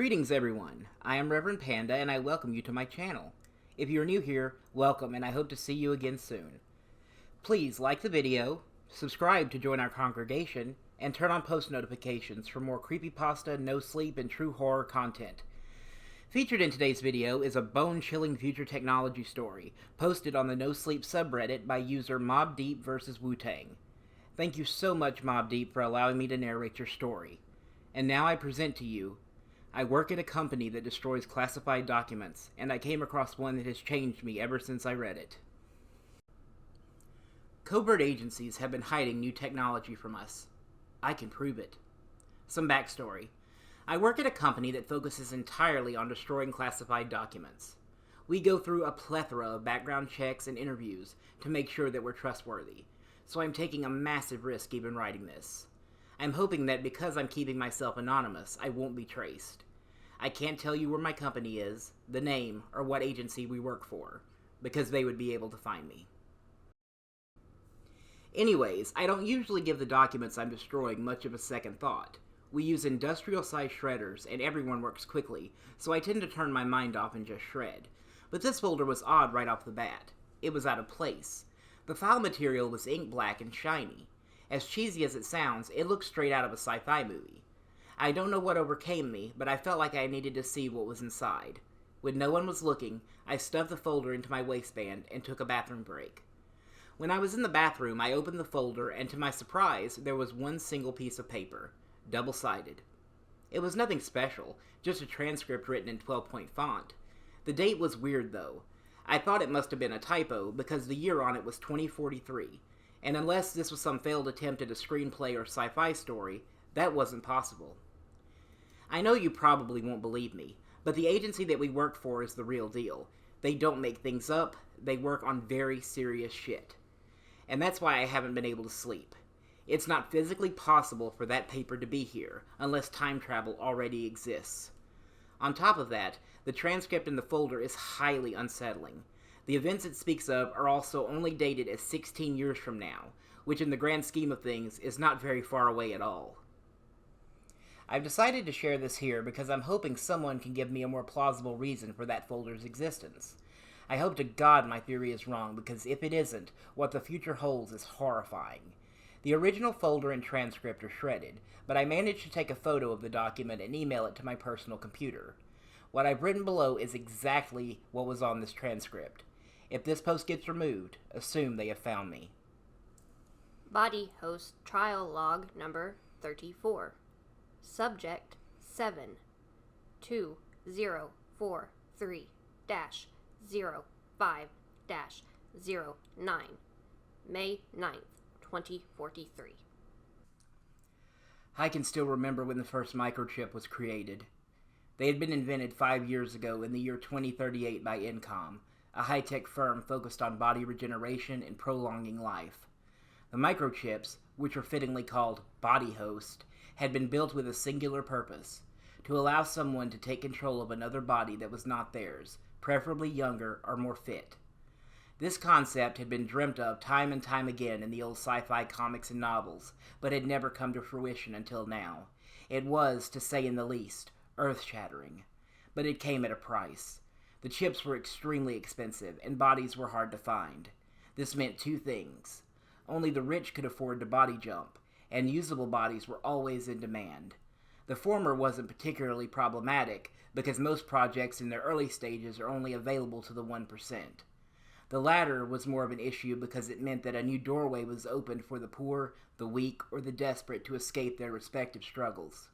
Greetings everyone, I am Reverend Panda and I welcome you to my channel. If you are new here, welcome and I hope to see you again soon. Please like the video, subscribe to join our congregation, and turn on post notifications for more creepypasta, no sleep, and true horror content. Featured in today's video is a bone-chilling future technology story, posted on the No Sleep subreddit by user MobDeep vs. Wu-Tang. Thank you so much MobDeep for allowing me to narrate your story. And now I present to you, I work at a company that destroys classified documents, and I came across one that has changed me ever since I read it. Covert agencies have been hiding new technology from us. I can prove it. Some backstory. I work at a company that focuses entirely on destroying classified documents. We go through a plethora of background checks and interviews to make sure that we're trustworthy, so I'm taking a massive risk even writing this. I'm hoping that because I'm keeping myself anonymous, I won't be traced. I can't tell you where my company is, the name, or what agency we work for, because they would be able to find me. Anyways, I don't usually give the documents I'm destroying much of a second thought. We use industrial-sized shredders, and everyone works quickly, so I tend to turn my mind off and just shred. But this folder was odd right off the bat. It was out of place. The file material was ink black and shiny. As cheesy as it sounds, it looks straight out of a sci-fi movie. I don't know what overcame me, but I felt like I needed to see what was inside. When no one was looking, I stuffed the folder into my waistband and took a bathroom break. When I was in the bathroom, I opened the folder, and to my surprise, there was one single piece of paper, double-sided. It was nothing special, just a transcript written in 12-point font. The date was weird, though. I thought it must have been a typo, because the year on it was 2043. And unless this was some failed attempt at a screenplay or sci-fi story, that wasn't possible. I know you probably won't believe me, but the agency that we work for is the real deal. They don't make things up, they work on very serious shit. And that's why I haven't been able to sleep. It's not physically possible for that paper to be here, unless time travel already exists. On top of that, the transcript in the folder is highly unsettling. The events it speaks of are also only dated as 16 years from now, which in the grand scheme of things is not very far away at all. I've decided to share this here because I'm hoping someone can give me a more plausible reason for that folder's existence. I hope to God my theory is wrong, because if it isn't, what the future holds is horrifying. The original folder and transcript are shredded, but I managed to take a photo of the document and email it to my personal computer. What I've written below is exactly what was on this transcript. If this post gets removed, assume they have found me. Body host trial log number 34. Subject 72043-05-09. May 9th, 2043. I can still remember when the first microchip was created. They had been invented 5 years ago in the year 2038 by Incom, a high-tech firm focused on body regeneration and prolonging life. The microchips, which are fittingly called body host, had been built with a singular purpose: to allow someone to take control of another body that was not theirs, preferably younger or more fit. This concept had been dreamt of time and time again in the old sci-fi comics and novels, but had never come to fruition until now. It was, to say in the least, earth-shattering. But it came at a price. The chips were extremely expensive, and bodies were hard to find. This meant two things. Only the rich could afford to body jump, and usable bodies were always in demand. The former wasn't particularly problematic, because most projects in their early stages are only available to the 1%. The latter was more of an issue because it meant that a new doorway was opened for the poor, the weak, or the desperate to escape their respective struggles.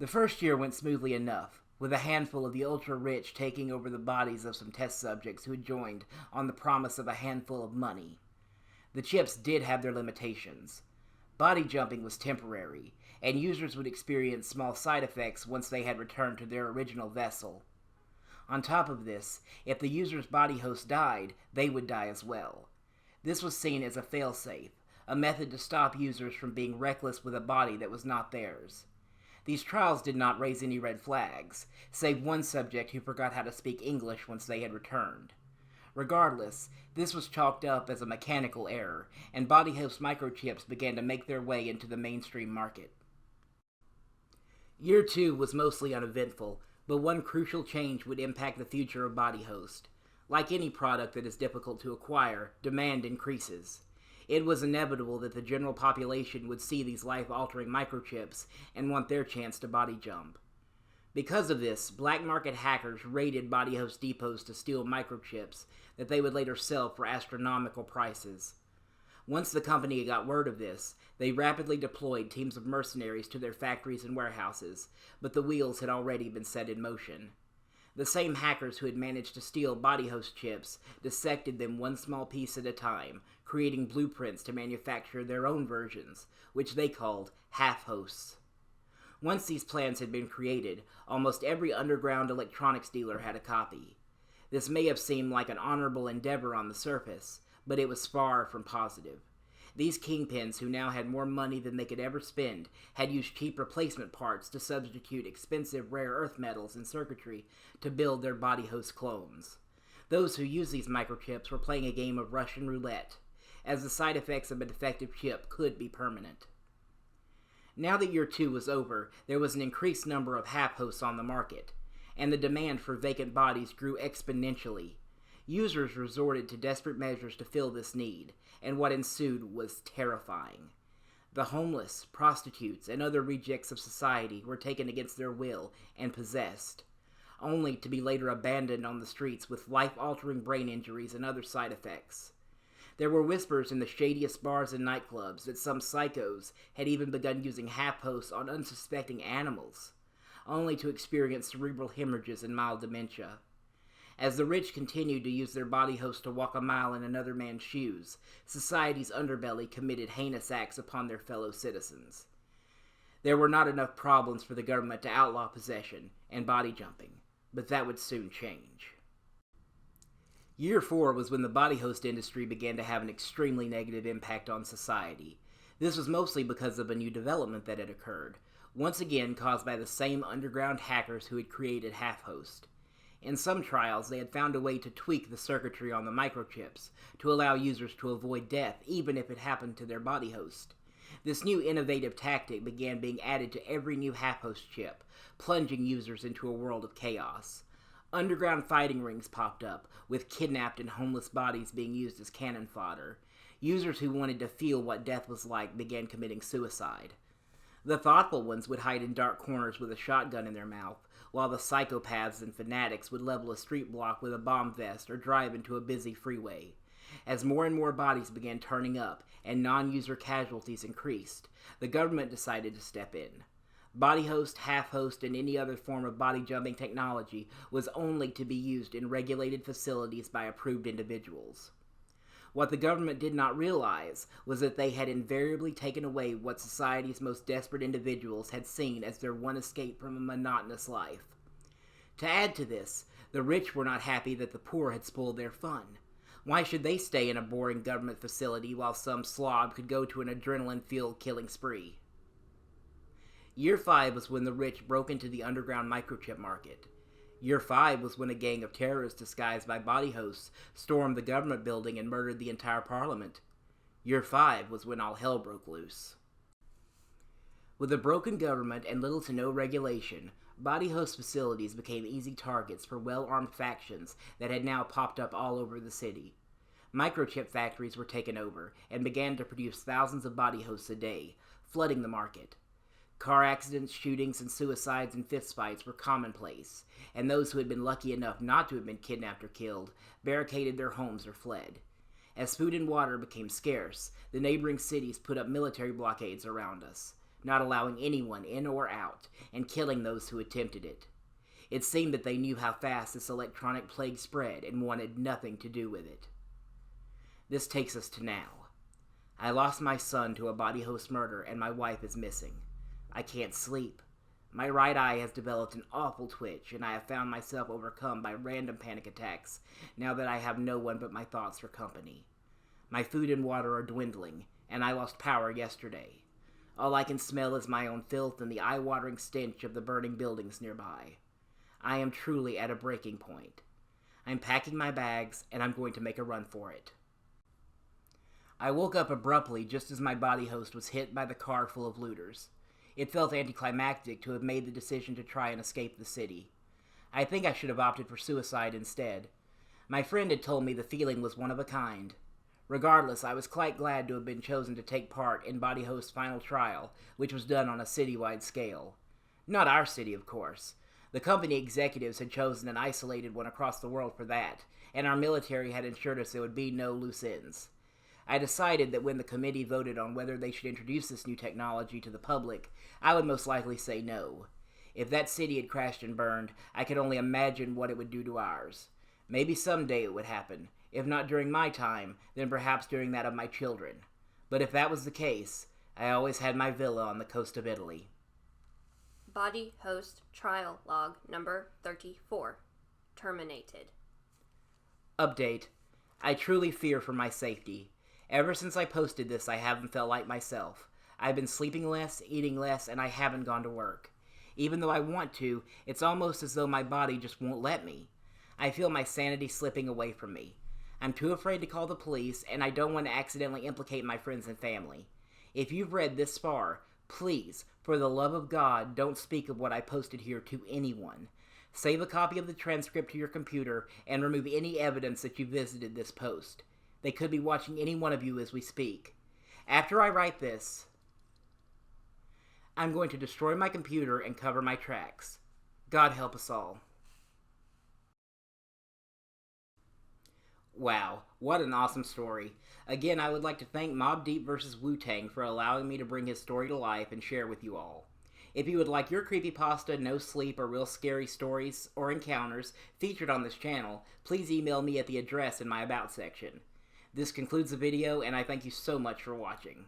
The first year went smoothly enough, with a handful of the ultra-rich taking over the bodies of some test subjects who had joined on the promise of a handful of money. The chips did have their limitations. Body jumping was temporary, and users would experience small side effects once they had returned to their original vessel. On top of this, if the user's body host died, they would die as well. This was seen as a failsafe, a method to stop users from being reckless with a body that was not theirs. These trials did not raise any red flags, save one subject who forgot how to speak English once they had returned. Regardless, this was chalked up as a mechanical error, and body host microchips began to make their way into the mainstream market. Year 2 was mostly uneventful, but one crucial change would impact the future of Body Host. Like any product that is difficult to acquire, demand increases. It was inevitable that the general population would see these life-altering microchips and want their chance to body jump. Because of this, black market hackers raided Body Host depots to steal microchips that they would later sell for astronomical prices. Once the company got word of this, they rapidly deployed teams of mercenaries to their factories and warehouses, but the wheels had already been set in motion. The same hackers who had managed to steal Body Host chips dissected them one small piece at a time, creating blueprints to manufacture their own versions, which they called half-hosts. Once these plans had been created, almost every underground electronics dealer had a copy. This may have seemed like an honorable endeavor on the surface, but it was far from positive. These kingpins, who now had more money than they could ever spend, had used cheap replacement parts to substitute expensive rare earth metals and circuitry to build their Body Host clones. Those who used these microchips were playing a game of Russian roulette, as the side effects of a defective chip could be permanent. Now that Year 2 was over, there was an increased number of half-hosts on the market, and the demand for vacant bodies grew exponentially. Users resorted to desperate measures to fill this need, and what ensued was terrifying. The homeless, prostitutes, and other rejects of society were taken against their will and possessed, only to be later abandoned on the streets with life-altering brain injuries and other side effects. There were whispers in the shadiest bars and nightclubs that some psychos had even begun using half-hosts on unsuspecting animals, only to experience cerebral hemorrhages and mild dementia. As the rich continued to use their Body Host to walk a mile in another man's shoes, society's underbelly committed heinous acts upon their fellow citizens. There were not enough problems for the government to outlaw possession and body jumping, but that would soon change. Year 4 was when the Body Host industry began to have an extremely negative impact on society. This was mostly because of a new development that had occurred, once again caused by the same underground hackers who had created half-host. In some trials, they had found a way to tweak the circuitry on the microchips to allow users to avoid death even if it happened to their Body Host. This new innovative tactic began being added to every new half-host chip, plunging users into a world of chaos. Underground fighting rings popped up, with kidnapped and homeless bodies being used as cannon fodder. Users who wanted to feel what death was like began committing suicide. The thoughtful ones would hide in dark corners with a shotgun in their mouth, while the psychopaths and fanatics would level a street block with a bomb vest or drive into a busy freeway. As more and more bodies began turning up and non-user casualties increased, the government decided to step in. Body Host, half-host, and any other form of body-jumping technology was only to be used in regulated facilities by approved individuals. What the government did not realize was that they had invariably taken away what society's most desperate individuals had seen as their one escape from a monotonous life. To add to this, the rich were not happy that the poor had spoiled their fun. Why should they stay in a boring government facility while some slob could go to an adrenaline-fueled killing spree? Year 5 was when the rich broke into the underground microchip market. Year 5 was when a gang of terrorists disguised by Body Hosts stormed the government building and murdered the entire parliament. Year 5 was when all hell broke loose. With a broken government and little to no regulation, Body Host facilities became easy targets for well-armed factions that had now popped up all over the city. Microchip factories were taken over and began to produce thousands of Body Hosts a day, flooding the market. Car accidents, shootings, and suicides and fistfights were commonplace, and those who had been lucky enough not to have been kidnapped or killed barricaded their homes or fled. As food and water became scarce, the neighboring cities put up military blockades around us, not allowing anyone in or out, and killing those who attempted it. It seemed that they knew how fast this electronic plague spread and wanted nothing to do with it. This takes us to now. I lost my son to a Body Host murder, and my wife is missing. I can't sleep. My right eye has developed an awful twitch, and I have found myself overcome by random panic attacks now that I have no one but my thoughts for company. My food and water are dwindling, and I lost power yesterday. All I can smell is my own filth and the eye-watering stench of the burning buildings nearby. I am truly at a breaking point. I'm packing my bags, and I'm going to make a run for it. I woke up abruptly just as my Body Host was hit by the car full of looters. It felt anticlimactic to have made the decision to try and escape the city. I think I should have opted for suicide instead. My friend had told me the feeling was one of a kind. Regardless, I was quite glad to have been chosen to take part in Body Host's final trial, which was done on a citywide scale. Not our city, of course. The company executives had chosen an isolated one across the world for that, and our military had ensured us there would be no loose ends. I decided that when the committee voted on whether they should introduce this new technology to the public, I would most likely say no. If that city had crashed and burned, I could only imagine what it would do to ours. Maybe someday it would happen. If not during my time, then perhaps during that of my children. But if that was the case, I always had my villa on the coast of Italy. Body Host Trial Log Number 34. Terminated. Update. I truly fear for my safety. Ever since I posted this, I haven't felt like myself. I've been sleeping less, eating less, and I haven't gone to work. Even though I want to, it's almost as though my body just won't let me. I feel my sanity slipping away from me. I'm too afraid to call the police, and I don't want to accidentally implicate my friends and family. If you've read this far, please, for the love of God, don't speak of what I posted here to anyone. Save a copy of the transcript to your computer and remove any evidence that you visited this post. They could be watching any one of you as we speak. After I write this, I'm going to destroy my computer and cover my tracks. God help us all. Wow, what an awesome story. Again, I would like to thank Mobb Deep vs. Wu-Tang for allowing me to bring his story to life and share with you all. If you would like your creepypasta, no sleep, or real scary stories or encounters featured on this channel, please email me at the address in my About section. This concludes the video, and I thank you so much for watching.